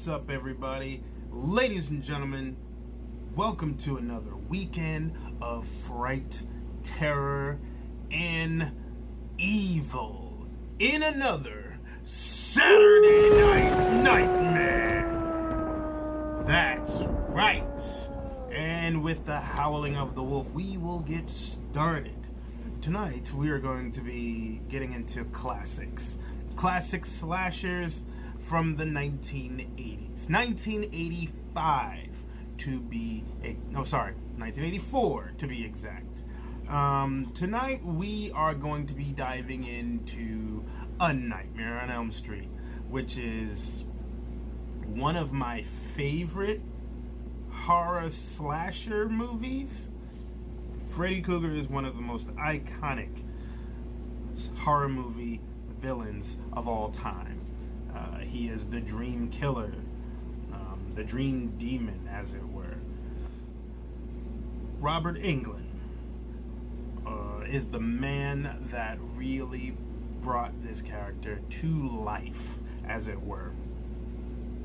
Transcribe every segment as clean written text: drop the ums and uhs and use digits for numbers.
What's up, everybody? Ladies and gentlemen, welcome to another weekend of fright, terror, and evil in another Saturday Night Nightmare. That's right. And with the howling of the wolf, we will get started. Tonight, we are going to be getting into classics. Classic slashers from the 1980s. 1985 to be... 1984 to be exact. Tonight, we are going to be diving into A Nightmare on Elm Street, which is one of my favorite horror slasher movies. Freddy Kruger is one of the most iconic horror movie villains of all time. He is the dream killer, the dream demon, as it were. Robert Englund is the man that really brought this character to life, as it were.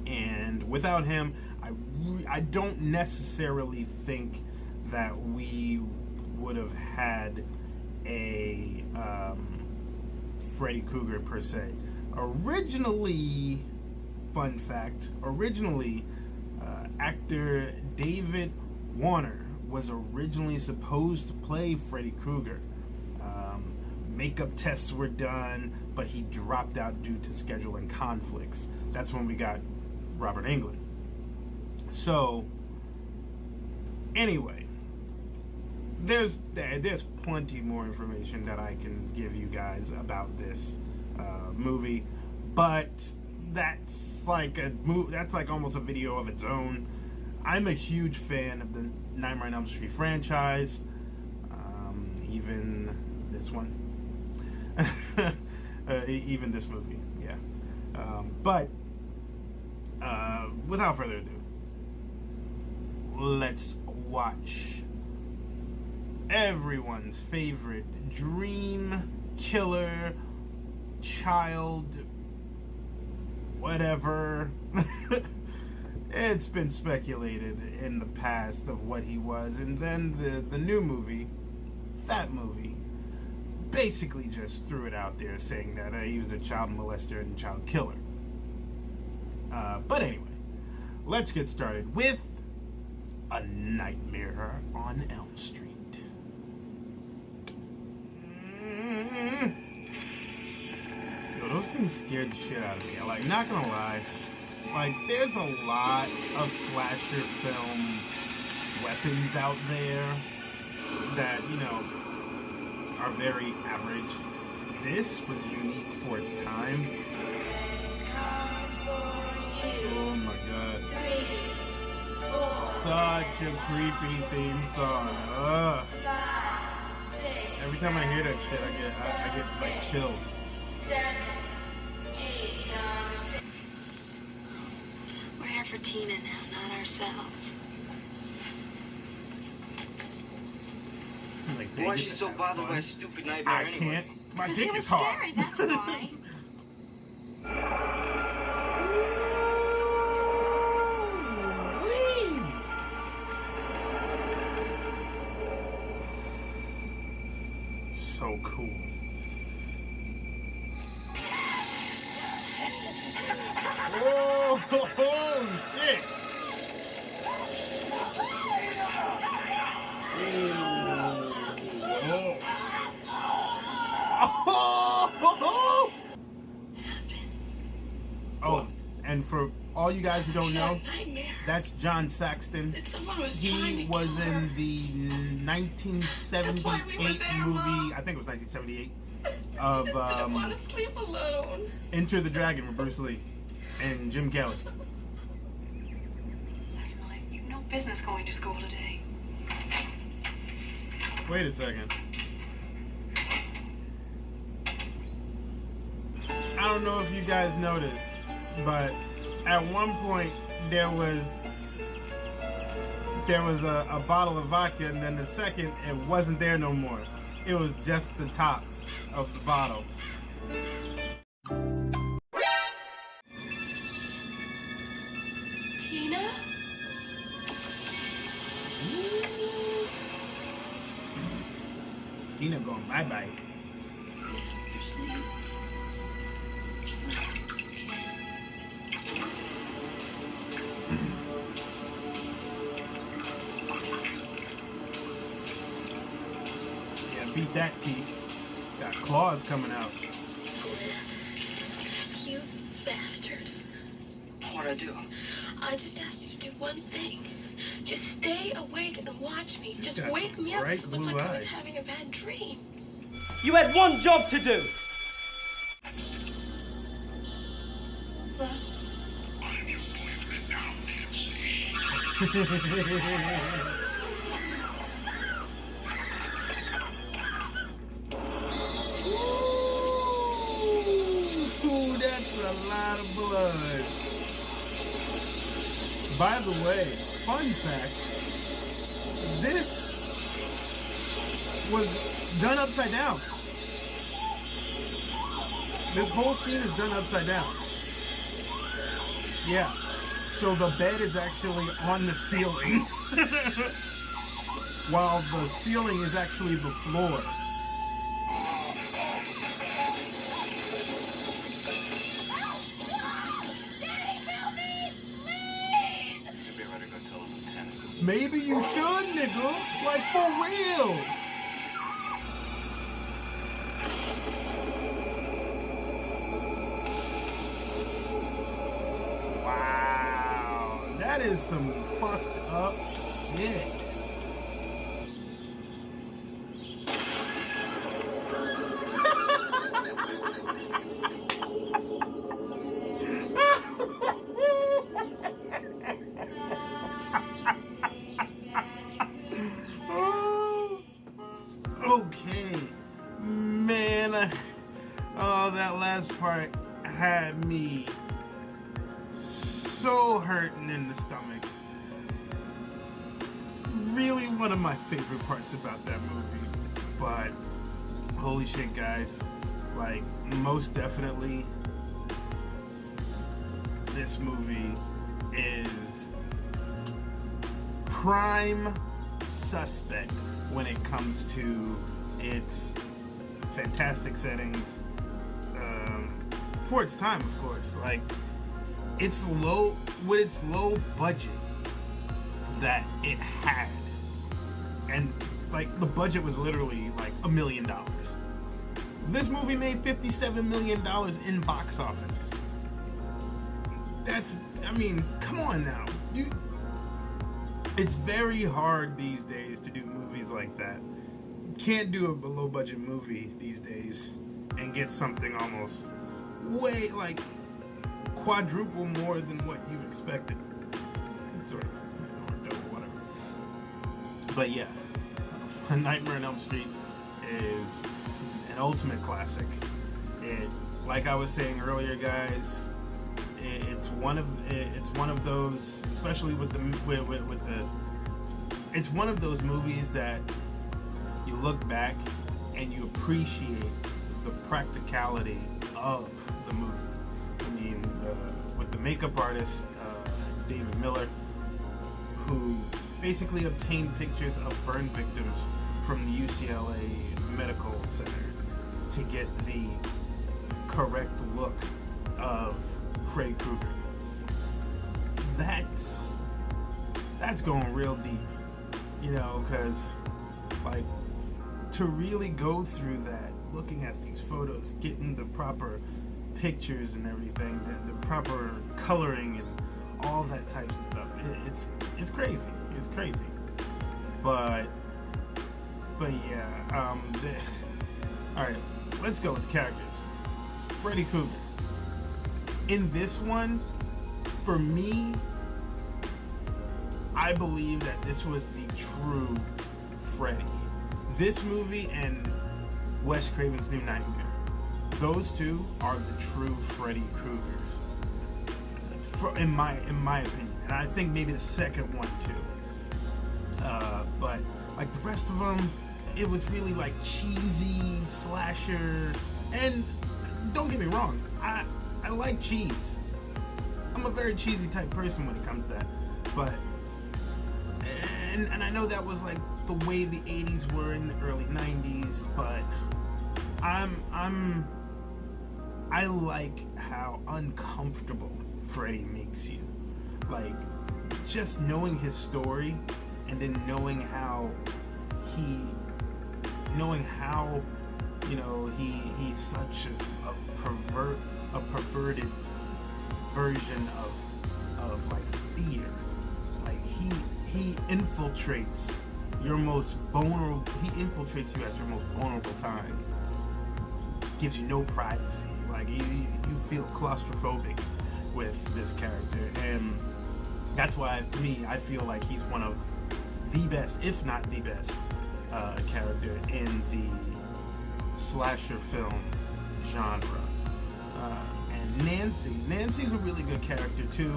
And without him, I don't necessarily think that we would have had a Freddy Krueger per se. Originally, fun fact, actor David Warner was originally supposed to play Freddy Krueger. Makeup tests were done, but he dropped out due to scheduling conflicts. That's when we got Robert Englund. So, anyway, there's plenty more information that I can give you guys about this movie, but that's like almost a video of its own. I'm a huge fan of the Nightmare on Elm Street franchise, even this one, even this movie, yeah. But without further ado, let's watch everyone's favorite dream killer, child, whatever. It's been speculated in the past of what he was, and then the new movie, that movie, basically just threw it out there saying that he was a child molester and child killer. But anyway, let's get started with A Nightmare on Elm Street. Yo, those things scared the shit out of me. Like, not gonna lie, like, there's a lot of slasher film weapons out there that, you know, are very average. This was unique for its time. Oh my god. Such a creepy theme song. Ugh. Every time I hear that shit, I get like chills. We're here for Tina now, not ourselves. Like, why is she so bothered by a stupid nightmare I anyway? can't. My dick is Scary, hard. that's why. So cool. Oh, shit. Oh, and for all you guys who don't know, that's John Saxton. He was in the 1978 movie, I think it was 1978, of Enter the Dragon with Bruce Lee and Jim Kelly. Leslie, you've no business going to school today. Wait a second. I don't know if you guys noticed, but at one point there was a bottle of vodka, and then the second it wasn't there no more. It was just the top of the bottle. Tina going bye-bye. Yeah, beat that, teeth. Got claws coming out. You bastard. What'd I do? I just asked you to do one thing. Just stay awake and watch me. Just Just got wake me up. bright It looked blue like I was eyes. having a bad dream. You had one job to do. Well, Ooh, that's a lot of blood. By the way, fun fact, this was done upside down. This whole scene is done upside down. Yeah. So the bed is actually on the ceiling, while the ceiling is actually the floor. Maybe I better go tell the lieutenant. Maybe you should, nigga. Like, for real. Wow. That is some fucked up shit. Okay, man. Oh, that last part had me so hurting in the stomach. Really one of my favorite parts about that movie. But holy shit, guys. Like, most definitely, this movie is prime suspect when it comes to its fantastic settings, for its time, of course. Like, it's low, with its low budget that it had, and like the budget was literally like $1 million. This movie made $57 million in box office. That's, I mean, come on now. It's very hard these days to do movies like that. You can't do a low budget movie these days and get something almost way, like, quadruple more than what you've expected. Sort of, or double, whatever. But yeah, A Nightmare on Elm Street is an ultimate classic. It, like I was saying earlier, guys, it's one of those, especially with the it's one of those movies that you look back and you appreciate the practicality of the movie. I mean, with the makeup artist David Miller, who basically obtained pictures of burn victims from the UCLA Medical Center to get the correct look of Freddy Kruger. That's going real deep, you know, because like to really go through that, looking at these photos, getting the proper pictures and everything, the proper coloring and all that types of stuff. It's crazy. It's crazy. But yeah. All right, let's go with the characters. Freddy Krueger. In this one, for me, I believe that this was the true Freddy. This movie and Wes Craven's New Nightmare, those two are the true Freddy Krugers, in my opinion. And I think maybe the second one too. But like the rest of them, it was really like cheesy slasher. And don't get me wrong, I like cheese. I'm a very cheesy type person when it comes to that. But and I know that was like the way the 80s were in the early 90s, but I like how uncomfortable Freddy makes you. Like, just knowing his story and then knowing how he's such a perverted version of like fear. Like he infiltrates your most vulnerable. He infiltrates you at your most vulnerable time. Gives you no privacy. Like you feel claustrophobic with this character, and that's why, to me, I feel like he's one of the best, if not the best, character in the slasher film genre. And Nancy's a really good character too.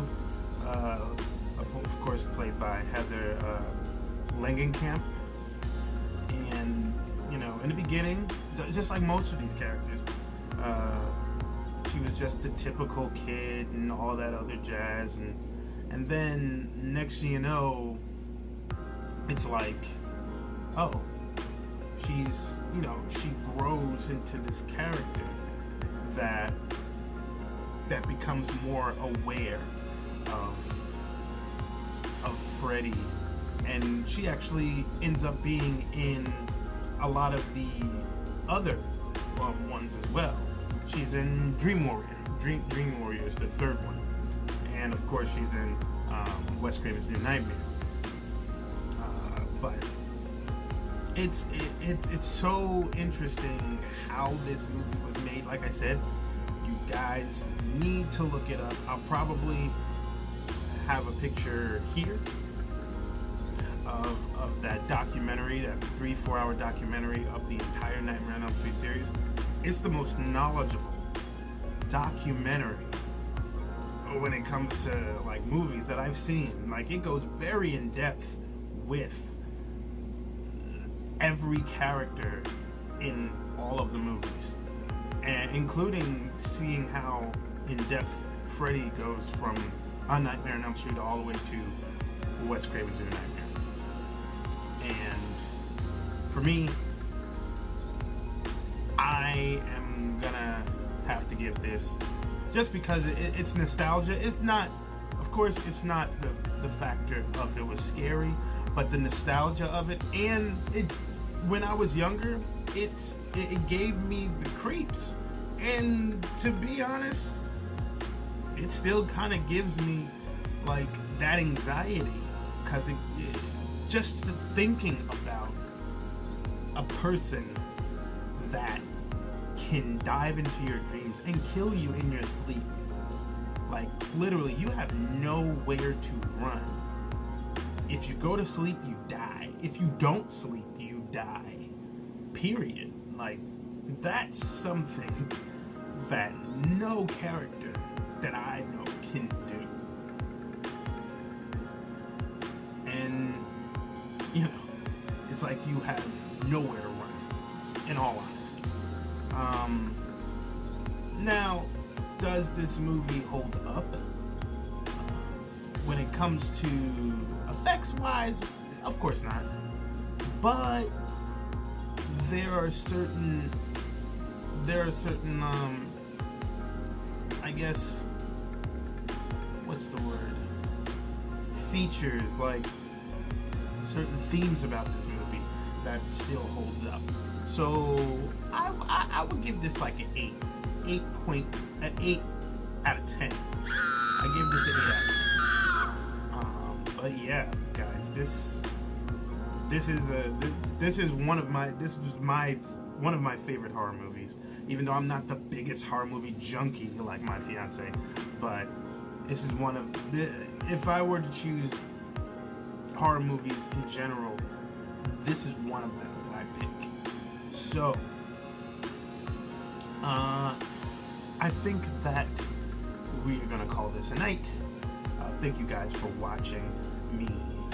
Of course, played by Heather Langenkamp. And in the beginning, just like most of these characters, she was just the typical kid and all that other jazz, and then next thing you know, it's like, oh, she grows into this character that becomes more aware of Freddy, and she actually ends up being in a lot of the other ones as well. She's in Dream Warriors, the third one, and of course she's in Wes Craven's New Nightmare. But it's so interesting how this movie was made. Like I said, you guys need to look it up. I'll probably have a picture here of that documentary, that 3-4 hour documentary of the entire Nightmare on Elm Street series. It's the most knowledgeable documentary when it comes to like movies that I've seen. Like, it goes very in depth with every character in all of the movies, and including seeing how in depth Freddy goes from A Nightmare on Elm Street all the way to Wes Craven's New Nightmare. And for me, I am gonna have to give this, just because it's nostalgia. It's not, of course, it's not the factor of it was scary, but the nostalgia of it, and when I was younger, it gave me the creeps, and to be honest, it still kind of gives me like that anxiety, because just thinking about a person that can dive into your dreams and kill you in your sleep. Like, literally, you have nowhere to run. If you go to sleep, you die. If you don't sleep, you die. Period. Like, that's something that no character that I know can do. And, it's like you have nowhere to run, in all honesty. Now, does this movie hold up? When it comes to effects-wise, of course not. But there are certain I guess, what's the word? Features, like certain themes about this movie that still holds up. So I would give this like an 8 out of 10. I give this an 8 out of 10. But yeah, guys, this is one of my favorite horror movies. Even though I'm not the biggest horror movie junkie like my fiance, but this is one of the, if I were to choose horror movies in general, this is one of them that I pick. So I think that we are gonna call this a night. Thank you guys for watching me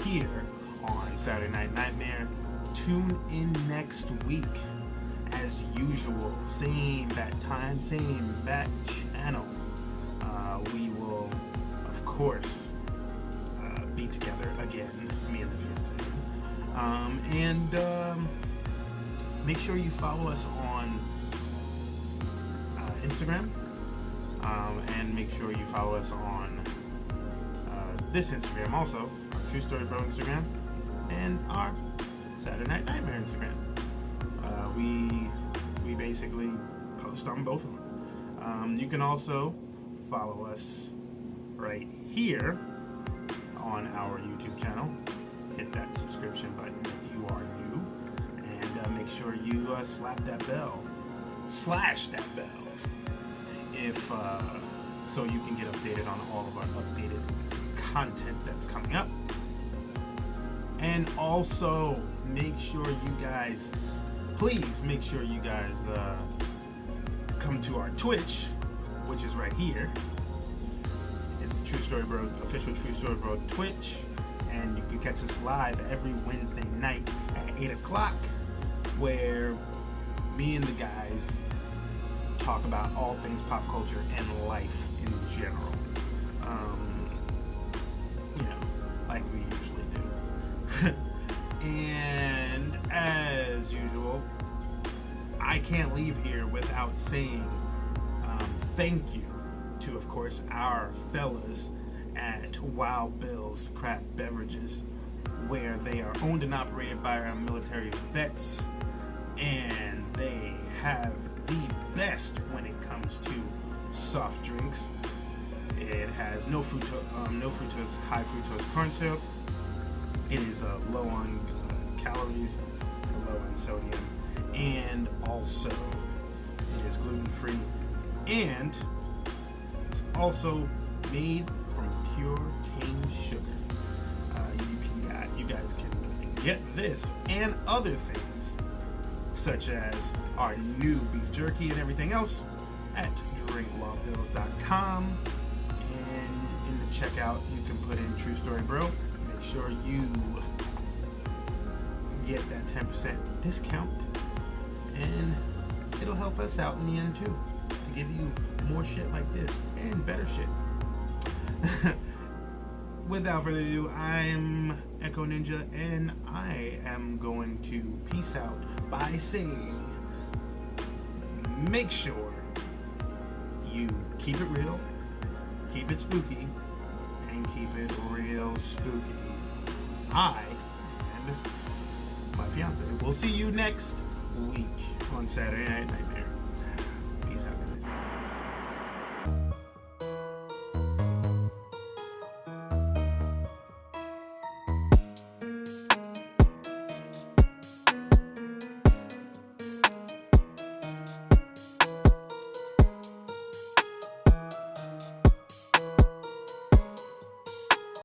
here on Saturday Night Nightmare. Tune in next week as usual. Same bat time, same bat channel. We will, of course, be together again, me and the fiance. And make sure you follow us on Instagram, and make sure you follow us on this Instagram also, our True Story Bro Instagram, and our Saturday Night Nightmare Instagram. We basically post on both of them. You can also follow us right here on our YouTube channel. Hit that subscription button if you are new, and make sure you slash that bell, if so you can get updated on all of our updated content that's coming up. And also please make sure you guys come to our Twitch, which is right here. It's True Story Bro, official True Story Bro Twitch, and you can catch us live every Wednesday night at 8 o'clock, where me and the guys talk about all things pop culture and life in general. Like we usually do. And as usual, I can't leave here without saying thank you to, of course, our fellas at Wild Bill's Craft Beverages, where they are owned and operated by our military vets, and they have the best when it comes to soft drinks. It has no fructose, high fructose corn syrup. It is low on calories, low on sodium, and also it is gluten-free, and it's also made from pure cane sugar. You guys can get this and other things, such as our new beef jerky and everything else, at drinkwildbills.com. And in the checkout, you can put in True Story Bro. Make sure you get that 10% discount, and it'll help us out in the end too, to give you more shit like this and better shit. Without further ado, I'm Echo Ninja, and I am going to peace out by saying, make sure you keep it real, keep it spooky, and keep it real spooky. I and my fiance will see you next week on Saturday Night Nightmare. Peace out, guys.